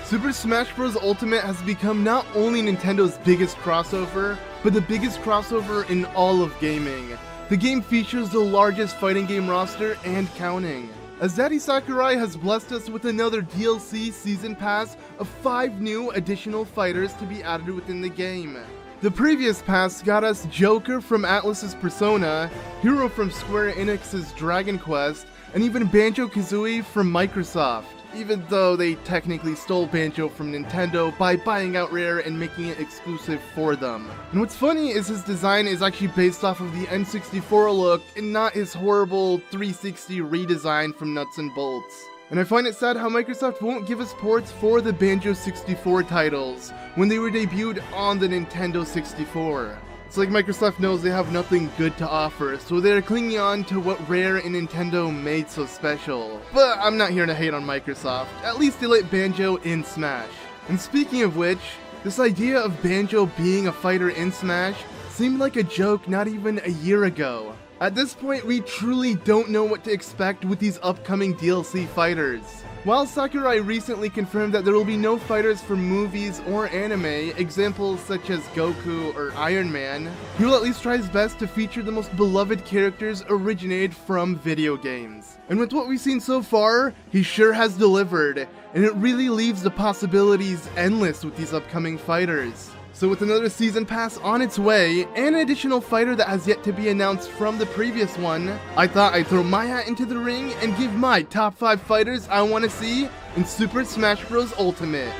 Super Smash Bros. Ultimate has become not only Nintendo's biggest crossover, but the biggest crossover in all of gaming. The game features the largest fighting game roster and counting, as Daddy Sakurai has blessed us with another DLC season pass of 5 new additional fighters to be added within the game. The previous pass got us Joker from Atlus's Persona, Hero from Square Enix's Dragon Quest, and even Banjo-Kazooie from Microsoft, even though they technically stole Banjo from Nintendo by buying out Rare and making it exclusive for them. And what's funny is his design is actually based off of the N64 look and not his horrible 360 redesign from Nuts and Bolts. And I find it sad how Microsoft won't give us ports for the Banjo 64 titles when they were debuted on the Nintendo 64. It's like Microsoft knows they have nothing good to offer, so they're clinging on to what Rare and Nintendo made so special. But I'm not here to hate on Microsoft, at least they let Banjo in Smash. And speaking of which, this idea of Banjo being a fighter in Smash seemed like a joke not even a year ago. At this point, we truly don't know what to expect with these upcoming DLC fighters. While Sakurai recently confirmed that there will be no fighters from movies or anime, examples such as Goku or Iron Man, he will at least try his best to feature the most beloved characters originated from video games. And with what we've seen so far, he sure has delivered, and it really leaves the possibilities endless with these upcoming fighters. So with another season pass on its way, and an additional fighter that has yet to be announced from the previous one, I thought I'd throw my hat into the ring and give my top 5 fighters I want to see in Super Smash Bros. Ultimate.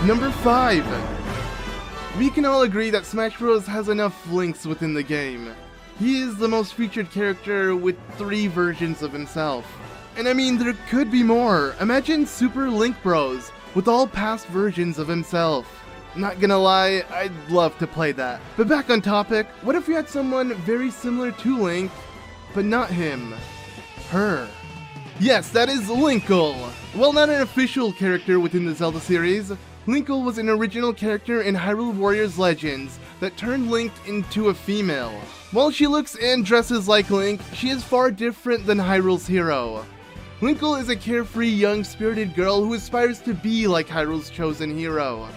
Number 5. We can all agree that Smash Bros. Has enough Links within the game. He is the most featured character with 3 versions of himself. And I mean, there could be more. Imagine Super Link Bros. With all past versions of himself. Not gonna lie, I'd love to play that. But back on topic, what if we had someone very similar to Link, but not him? Her. Yes, that is Linkle! While not an official character within the Zelda series, Linkle was an original character in Hyrule Warriors Legends that turned Link into a female. While she looks and dresses like Link, she is far different than Hyrule's hero. Linkle is a carefree, young-spirited girl who aspires to be like Hyrule's chosen hero.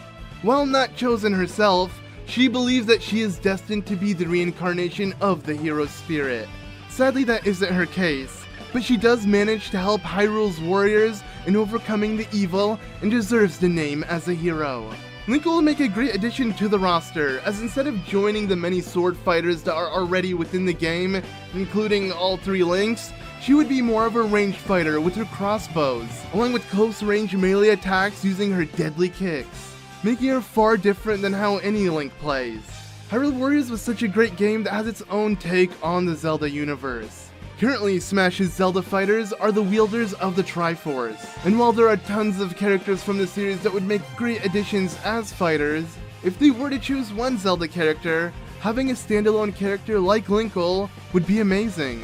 While not chosen herself, she believes that she is destined to be the reincarnation of the hero's spirit. Sadly, that isn't her case, but she does manage to help Hyrule's warriors in overcoming the evil and deserves the name as a hero. Linkle will make a great addition to the roster, as instead of joining the many sword fighters that are already within the game, including all 3 Links, she would be more of a ranged fighter with her crossbows, along with close-range melee attacks using her deadly kicks, making her far different than how any Link plays. Hyrule Warriors was such a great game that has its own take on the Zelda universe. Currently, Smash's Zelda fighters are the wielders of the Triforce, and while there are tons of characters from the series that would make great additions as fighters, if they were to choose one Zelda character, having a standalone character like Linkle would be amazing.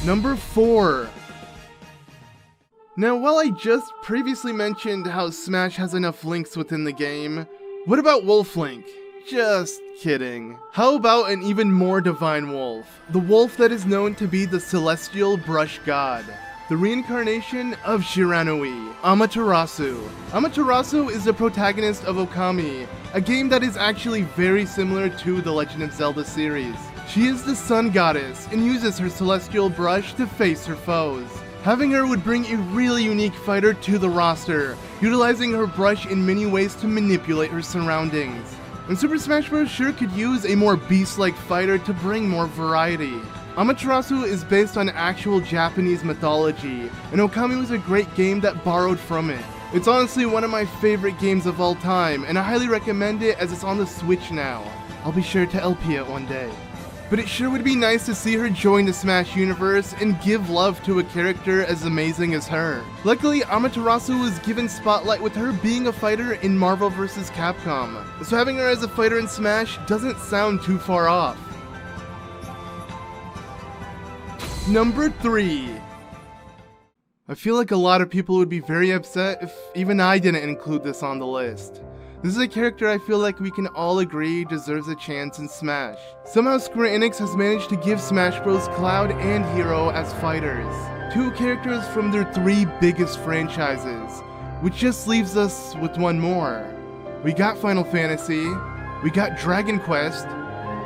Number 4. Now, while I just previously mentioned how Smash has enough Links within the game, what about Wolf Link? Just kidding. How about an even more divine wolf? The wolf that is known to be the celestial brush god, the reincarnation of Shiranui, Amaterasu. Amaterasu is the protagonist of Okami, a game that is actually very similar to the Legend of Zelda series. She is the sun goddess and uses her celestial brush to face her foes. Having her would bring a really unique fighter to the roster, utilizing her brush in many ways to manipulate her surroundings. And Super Smash Bros. Sure could use a more beast-like fighter to bring more variety. Amaterasu is based on actual Japanese mythology, and Okami was a great game that borrowed from it. It's honestly one of my favorite games of all time, and I highly recommend it as it's on the Switch now. I'll be sure to LP it one day. But it sure would be nice to see her join the Smash universe and give love to a character as amazing as her. Luckily, Amaterasu was given spotlight with her being a fighter in Marvel vs. Capcom, so having her as a fighter in Smash doesn't sound too far off. Number 3. I feel like a lot of people would be very upset if even I didn't include this on the list. This is a character I feel like we can all agree deserves a chance in Smash. Somehow Square Enix has managed to give Smash Bros. Cloud and Hero as fighters. 2 characters from their 3 biggest franchises, which just leaves us with one more. We got Final Fantasy, we got Dragon Quest,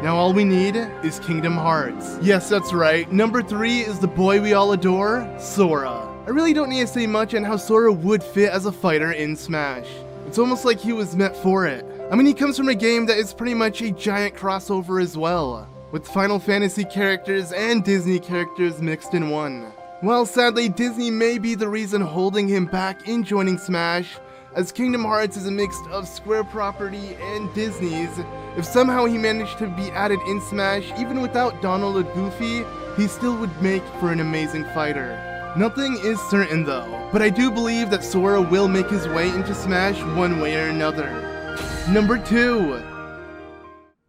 now all we need is Kingdom Hearts. Yes, that's right, number 3 is the boy we all adore, Sora. I really don't need to say much on how Sora would fit as a fighter in Smash. It's almost like he was meant for it. I mean, he comes from a game that is pretty much a giant crossover as well, with Final Fantasy characters and Disney characters mixed in one. Well, sadly, Disney may be the reason holding him back in joining Smash, as Kingdom Hearts is a mix of Square property and Disney's. If somehow he managed to be added in Smash, even without Donald or Goofy, he still would make for an amazing fighter. Nothing is certain though, but I do believe that Sora will make his way into Smash one way or another. Number 2.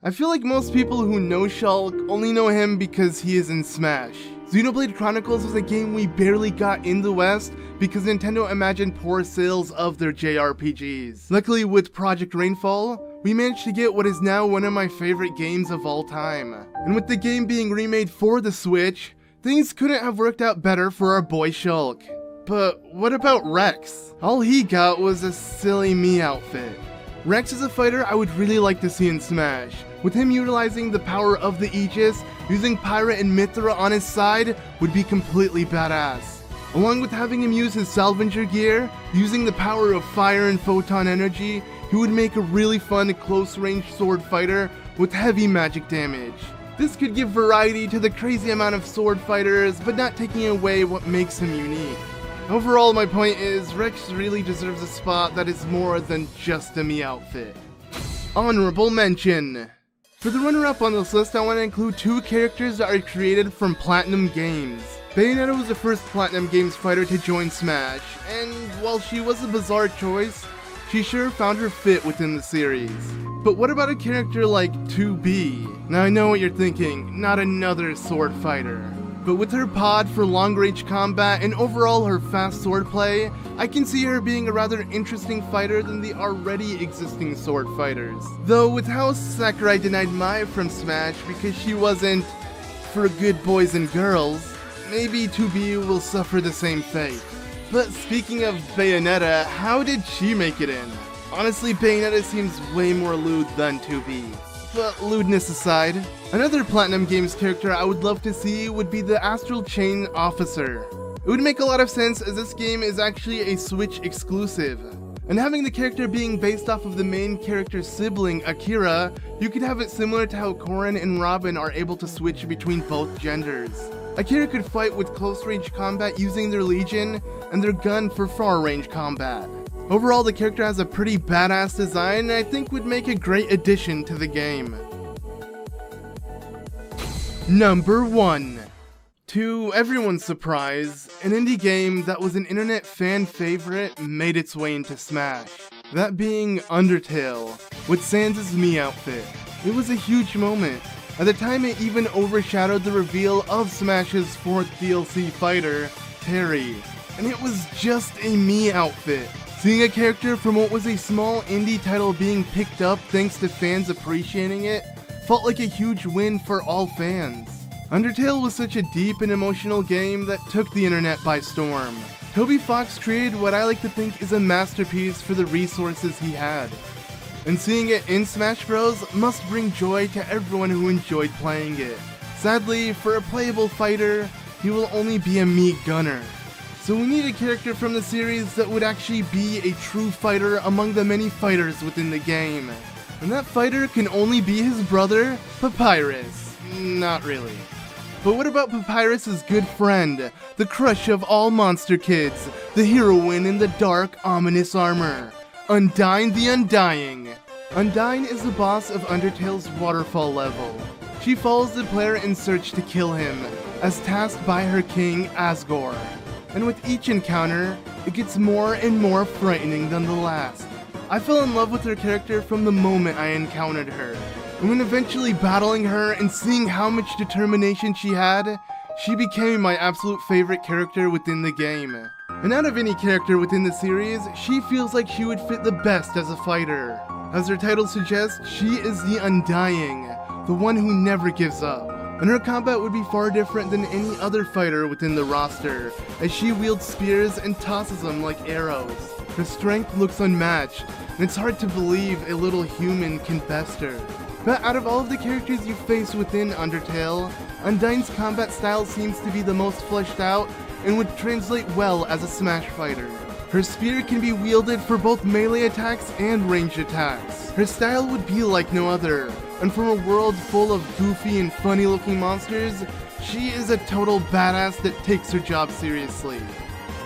I feel like most people who know Shulk only know him because he is in Smash. Xenoblade Chronicles was a game we barely got in the West because Nintendo imagined poor sales of their JRPGs. Luckily, with Project Rainfall, we managed to get what is now one of my favorite games of all time. And with the game being remade for the Switch, things couldn't have worked out better for our boy Shulk. But what about Rex? All he got was a silly Mii outfit. Rex is a fighter I would really like to see in Smash. With him utilizing the power of the Aegis, using Pyra and Mithra on his side would be completely badass. Along with having him use his Salvager gear, using the power of fire and photon energy, he would make a really fun close-range sword fighter with heavy magic damage. This could give variety to the crazy amount of sword fighters, but not taking away what makes him unique. Overall, my point is, Rex really deserves a spot that is more than just a Mii outfit. Honorable mention. For the runner-up on this list, I want to include 2 characters that are created from Platinum Games. Bayonetta was the first Platinum Games fighter to join Smash, and while she was a bizarre choice, she sure found her fit within the series. But what about a character like 2B? Now I know what you're thinking, not another sword fighter. But with her pod for long-range combat and overall her fast swordplay, I can see her being a rather interesting fighter than the already existing sword fighters. Though with how Sakurai denied Mai from Smash because she wasn't for good boys and girls, maybe 2B will suffer the same fate. But speaking of Bayonetta, how did she make it in? Honestly, Bayonetta seems way more lewd than 2B. But lewdness aside, another Platinum Games character I would love to see would be the Astral Chain Officer. It would make a lot of sense as this game is actually a Switch exclusive. And having the character being based off of the main character's sibling, Akira, you could have it similar to how Corrin and Robin are able to switch between both genders. Akira could fight with close-range combat using their Legion and their gun for far-range combat. Overall, the character has a pretty badass design and I think would make a great addition to the game. Number 1. To everyone's surprise, an indie game that was an internet fan favorite made its way into Smash. That being Undertale, with Sans' Mii outfit. It was a huge moment. At the time, it even overshadowed the reveal of Smash's 4th DLC fighter, Terry. And it was just a Mii outfit. Seeing a character from what was a small indie title being picked up thanks to fans appreciating it felt like a huge win for all fans. Undertale was such a deep and emotional game that took the internet by storm. Toby Fox created what I like to think is a masterpiece for the resources he had. And seeing it in Smash Bros. Must bring joy to everyone who enjoyed playing it. Sadly, for a playable fighter, he will only be a Mii gunner. So we need a character from the series that would actually be a true fighter among the many fighters within the game. And that fighter can only be his brother, Papyrus. Not really. But what about Papyrus's good friend, the crush of all monster kids, the heroine in the dark, ominous armor, Undine the Undying. Undine is the boss of Undertale's waterfall level. She follows the player in search to kill him, as tasked by her king, Asgore. And with each encounter, it gets more and more frightening than the last. I fell in love with her character from the moment I encountered her. And when eventually battling her and seeing how much determination she had, she became my absolute favorite character within the game. And out of any character within the series, she feels like she would fit the best as a fighter. As her title suggests, she is the Undying, the one who never gives up. and her combat would be far different than any other fighter within the roster, as she wields spears and tosses them like arrows. Her strength looks unmatched, and it's hard to believe a little human can best her. But out of all of the characters you face within Undertale, Undine's combat style seems to be the most fleshed out and would translate well as a Smash fighter. Her spear can be wielded for both melee attacks and ranged attacks. Her style would be like no other, and from a world full of goofy and funny looking monsters, she is a total badass that takes her job seriously.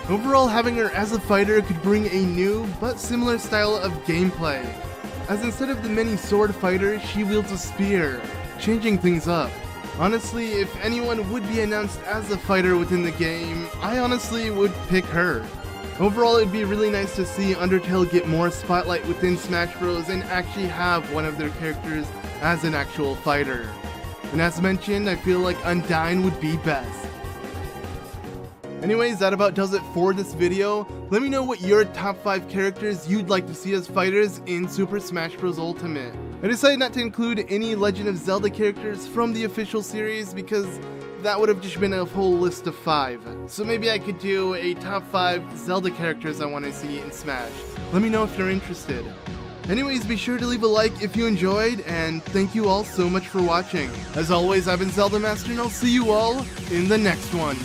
Overall, having her as a fighter could bring a new but similar style of gameplay, as instead of the many sword fighters, she wields a spear, changing things up. Honestly, if anyone would be announced as a fighter within the game, I honestly would pick her. Overall, it'd be really nice to see Undertale get more spotlight within Smash Bros. And actually have one of their characters as an actual fighter. And as mentioned, I feel like Undine would be best. Anyways, that about does it for this video. Let me know what your top 5 characters you'd like to see as fighters in Super Smash Bros. Ultimate. I decided not to include any Legend of Zelda characters from the official series because that would have just been a whole list of 5. So maybe I could do a top 5 Zelda characters I want to see in Smash. Let me know if you're interested. Anyways, be sure to leave a like if you enjoyed, and thank you all so much for watching. As always, I've been Zelda Master, and I'll see you all in the next one.